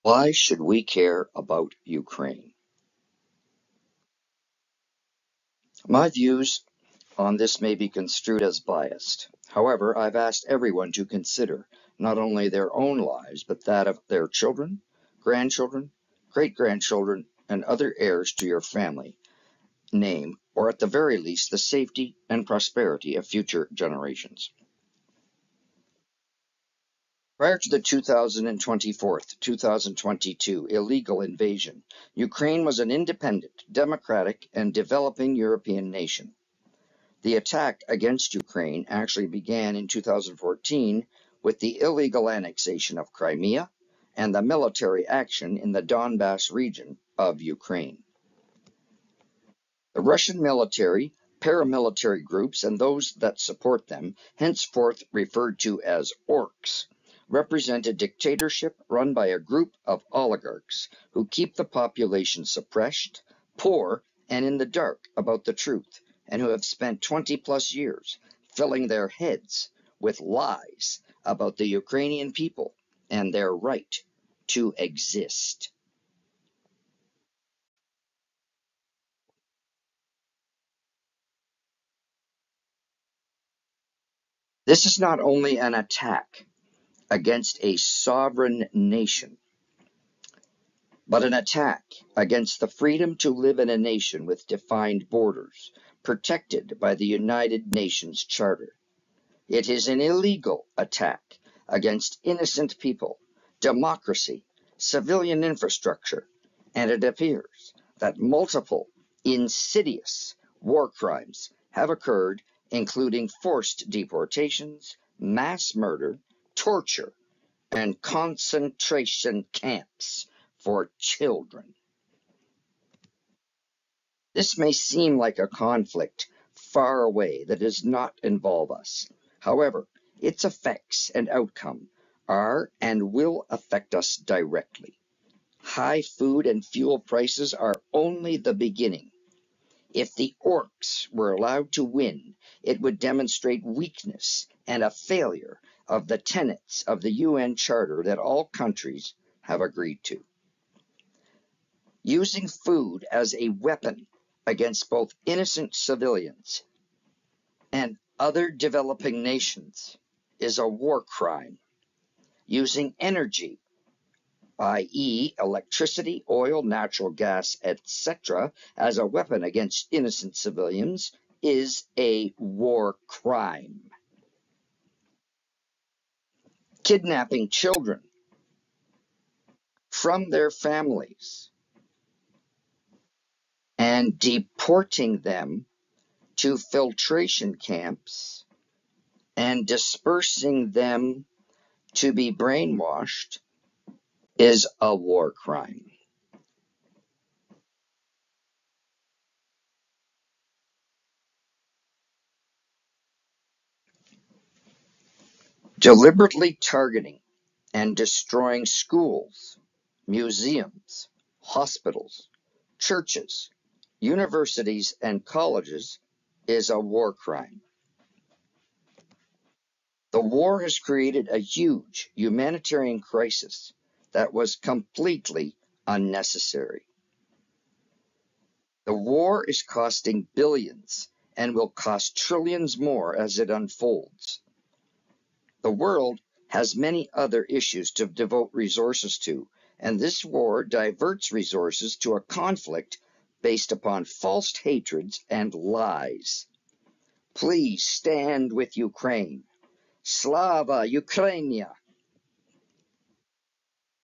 Why should we care about Ukraine? My views on this may be construed as biased. However, I've asked everyone to consider not only their own lives, but that of their children, grandchildren, great grandchildren, and other heirs to your family name, or at the very least, the safety and prosperity of future generations. Prior to the 2022 illegal invasion, Ukraine was an independent, democratic, and developing European nation. The attack against Ukraine actually began in 2014 with the illegal annexation of Crimea and the military action in the Donbas region of Ukraine. The Russian military, paramilitary groups, and those that support them, henceforth referred to as orcs, represent a dictatorship run by a group of oligarchs who keep the population suppressed, poor, and in the dark about the truth, and who have spent 20+ years filling their heads with lies about the Ukrainian people and their right to exist. This is not only an attack against a sovereign nation, but an attack against the freedom to live in a nation with defined borders, protected by the United Nations Charter. It is an illegal attack against innocent people, democracy, civilian infrastructure, and it appears that multiple insidious war crimes have occurred, including forced deportations, mass murder, torture, and concentration camps for children. This may seem like a conflict far away that does not involve us. However, its effects and outcome are and will affect us directly. High food and fuel prices are only the beginning. If the orcs were allowed to win, it would demonstrate weakness and a failure of the tenets of the UN Charter that all countries have agreed to. Using food as a weapon against both innocent civilians and other developing nations is a war crime. Using energy, i.e., electricity, oil, natural gas, etc., as a weapon against innocent civilians is a war crime. Kidnapping children from their families and deporting them to filtration camps and dispersing them to be brainwashed is a war crime. Deliberately targeting and destroying schools, museums, hospitals, churches, universities, and colleges is a war crime. The war has created a huge humanitarian crisis that was completely unnecessary. The war is costing billions and will cost trillions more as it unfolds. The world has many other issues to devote resources to, and this war diverts resources to a conflict based upon false hatreds and lies. Please stand with Ukraine. Slava Ukrainia!